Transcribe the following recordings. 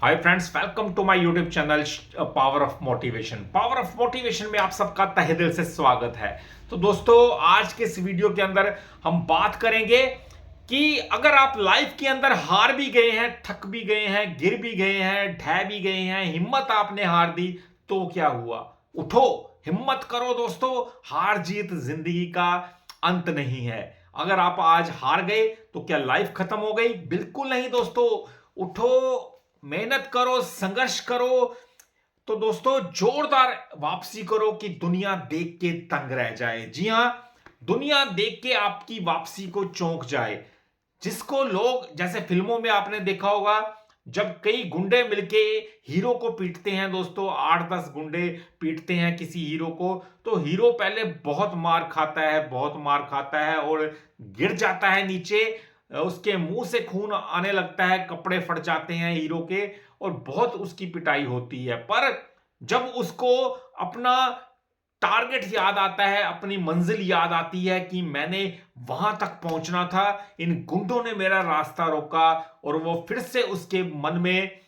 Hi friends, welcome to my YouTube channel power of motivation. Power of motivation में आप सबका तहे दिल से स्वागत है। तो दोस्तों, आज के इस वीडियो के अंदर हम बात करेंगे कि अगर आप लाइफ के अंदर हार भी गए हैं, थक भी गए हैं, गिर भी गए हैं, ढह भी गए हैं, हिम्मत आपने हार दी, तो क्या हुआ? उठो, हिम्मत करो दोस्तों। हार जीत जिंदगी का अंत नहीं है। अगर आप आज हार गए तो क्या लाइफ खत्म हो गई? बिल्कुल नहीं दोस्तों। उठो, मेहनत करो, संघर्ष करो। तो दोस्तों, जोरदार वापसी करो कि दुनिया देख के तंग रह जाए। जी हां, दुनिया देख के आपकी वापसी को चौंक जाए। जिसको लोग, जैसे फिल्मों में आपने देखा होगा, जब कई गुंडे मिलके हीरो को पीटते हैं दोस्तों, 8-10 गुंडे पीटते हैं किसी हीरो को, तो हीरो पहले बहुत मार खाता है, बहुत मार खाता है और गिर जाता है नीचे। उसके मुंह से खून आने लगता है, कपड़े फट जाते हैं हीरो के और बहुत उसकी पिटाई होती है। पर जब उसको अपना टारगेट याद आता है, अपनी मंजिल याद आती है कि मैंने वहां तक पहुंचना था, इन गुंडों ने मेरा रास्ता रोका, और वो फिर से उसके मन में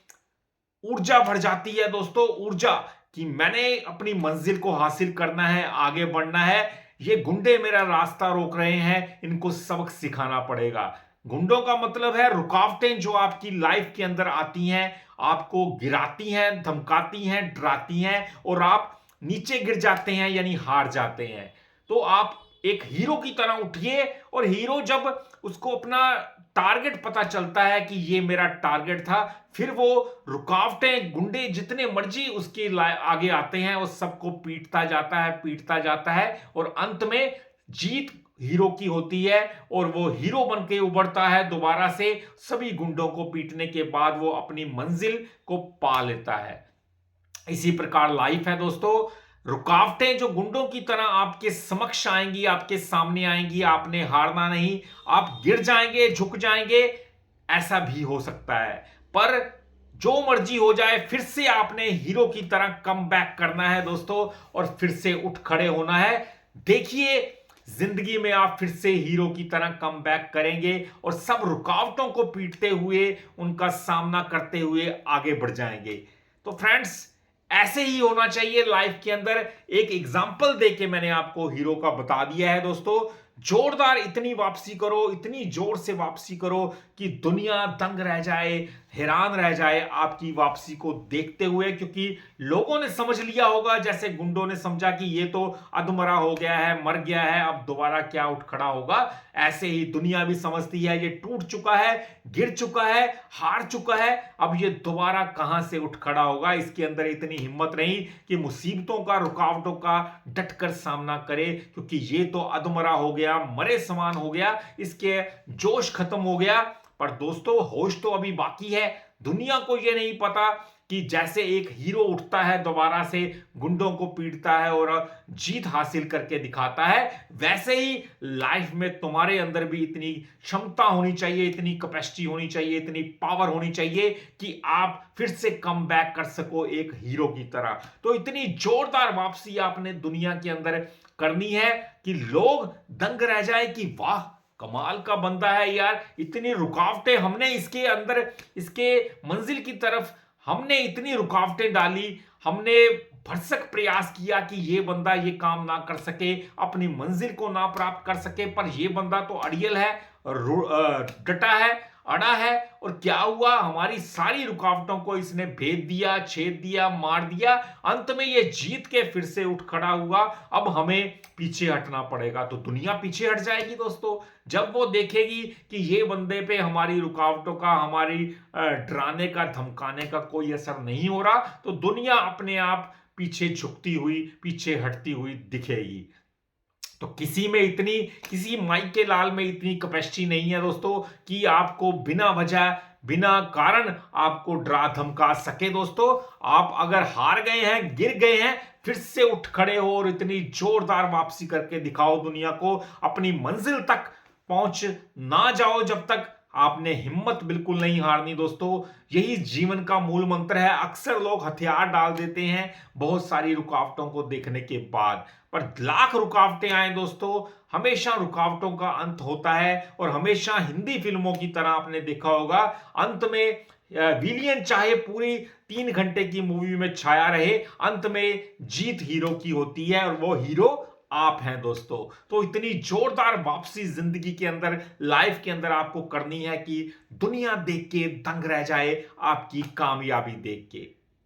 ऊर्जा भर जाती है दोस्तों। ऊर्जा कि मैंने अपनी मंजिल को हासिल करना है, आगे बढ़ना है। ये गुंडे मेरा रास्ता रोक रहे हैं, इनको सबक सिखाना पड़ेगा। गुंडों का मतलब है रुकावटें जो आपकी लाइफ के अंदर आती हैं, आपको गिराती हैं, धमकाती हैं, डराती हैं और आप नीचे गिर जाते हैं, यानी हार जाते हैं। तो आप एक हीरो की तरह उठिए, और हीरो जब उसको अपना टारगेट पता चलता है कि ये मेरा टारगेट था, फिर वो रुकावटें, गुंडे जितने मर्जी उसके आगे आते हैं, वो सबको पीटता जाता है, पीटता जाता है, और अंत में जीत हीरो की होती है। और वो हीरो बन के उभरता है दोबारा से। सभी गुंडों को पीटने के बाद वो अपनी मंजिल को पा लेता है। इसी प्रकार लाइफ है दोस्तों। रुकावटें जो गुंडों की तरह आपके समक्ष आएंगी, आपके सामने आएंगी, आपने हारना नहीं। आप गिर जाएंगे, झुक जाएंगे, ऐसा भी हो सकता है। पर जो मर्जी हो जाए, फिर से आपने हीरो की तरह कम बैक करना है दोस्तों, और फिर से उठ खड़े होना है। देखिए, जिंदगी में आप फिर से हीरो की तरह कम बैक करेंगे और सब रुकावटों को पीटते हुए, उनका सामना करते हुए आगे बढ़ जाएंगे। तो फ्रेंड्स, ऐसे ही होना चाहिए लाइफ के अंदर। एक एग्जाम्पल देके मैंने आपको हीरो का बता दिया है दोस्तों। जोरदार इतनी वापसी करो, इतनी जोर से वापसी करो कि दुनिया दंग रह जाए, हैरान रह जाए आपकी वापसी को देखते हुए। क्योंकि लोगों ने समझ लिया होगा, जैसे गुंडों ने समझा कि ये तो अधमरा हो गया है, मर गया है, अब दोबारा क्या उठ खड़ा होगा। ऐसे ही दुनिया भी समझती है, ये टूट चुका है, गिर चुका है, हार चुका है, अब ये दोबारा कहां से उठ खड़ा होगा। इसके अंदर इतनी हिम्मत नहीं कि मुसीबतों का, रुकावटों का डटकर सामना करे, क्योंकि ये तो अधमरा हो गया, मरे समान हो गया, इसके जोश खत्म हो गया। पर दोस्तों, होश तो अभी बाकी है। दुनिया को यह नहीं पता कि जैसे एक हीरो उठता है, दोबारा से गुंडों को पीटता है और जीत हासिल करके दिखाता है, वैसे ही लाइफ में तुम्हारे अंदर भी इतनी क्षमता होनी चाहिए, इतनी कैपेसिटी होनी चाहिए, इतनी पावर होनी चाहिए कि आप फिर से कम बैक कर सको एक हीरो की तरह। तो इतनी जोरदार वापसी आपने दुनिया के अंदर करनी है कि लोग दंग रह जाए कि वाह, कमाल का बंदा है यार। इतनी रुकावटें हमने इसके अंदर, इसके मंजिल की तरफ हमने इतनी रुकावटें डाली, हमने भरसक प्रयास किया कि ये बंदा ये काम ना कर सके, अपनी मंजिल को ना प्राप्त कर सके, पर ये बंदा तो अड़ियल है, डटा है, अड़ा है। और क्या हुआ? हमारी सारी रुकावटों को इसने भेद दिया, छेद दिया, मार दिया। अंत में ये जीत के फिर से उठ खड़ा हुआ। अब हमें पीछे हटना पड़ेगा। तो दुनिया पीछे हट जाएगी दोस्तों, जब वो देखेगी कि ये बंदे पे हमारी रुकावटों का, हमारी डराने का, धमकाने का कोई असर नहीं हो रहा। तो दुनिया अपने आप पीछे झुकती हुई, पीछे हटती हुई दिखेगी। तो किसी माई के लाल में इतनी कैपेसिटी नहीं है दोस्तों कि आपको बिना वजह, बिना कारण आपको डरा धमका सके। दोस्तों, आप अगर हार गए हैं, गिर गए हैं, फिर से उठ खड़े हो और इतनी जोरदार वापसी करके दिखाओ दुनिया को। अपनी मंजिल तक पहुंच ना जाओ जब तक, आपने हिम्मत बिल्कुल नहीं हारनी दोस्तों। यही जीवन का मूल मंत्र है। अक्सर लोग हथियार डाल देते हैं बहुत सारी रुकावटों को देखने के बाद, पर लाख रुकावटें आए दोस्तों, हमेशा रुकावटों का अंत होता है। और हमेशा हिंदी फिल्मों की तरह आपने देखा होगा, अंत में विलियन चाहे पूरी 3 घंटे की मूवी में छाया रहे, अंत में जीत हीरो की होती है और वो हीरो आप हैं दोस्तों। तो इतनी जोरदार वापसी जिंदगी के अंदर, लाइफ के अंदर आपको करनी है कि दुनिया देख के दंग रह जाए आपकी कामयाबी देख के।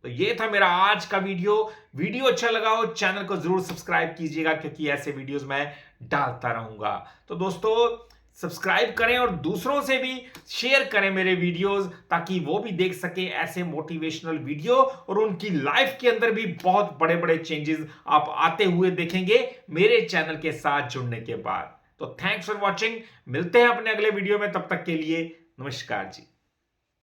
तो ये था मेरा आज का वीडियो अच्छा लगा हो चैनल को जरूर सब्सक्राइब कीजिएगा, क्योंकि ऐसे वीडियोस मैं डालता रहूंगा। तो दोस्तों सब्सक्राइब करें और दूसरों से भी शेयर करें मेरे वीडियोस, ताकि वो भी देख सके ऐसे मोटिवेशनल वीडियो और उनकी लाइफ के अंदर भी बहुत बड़े बड़े चेंजेस आप आते हुए देखेंगे मेरे चैनल के साथ जुड़ने के बाद। तो थैंक्स फॉर वॉचिंग, मिलते हैं अपने अगले वीडियो में, तब तक के लिए नमस्कार जी।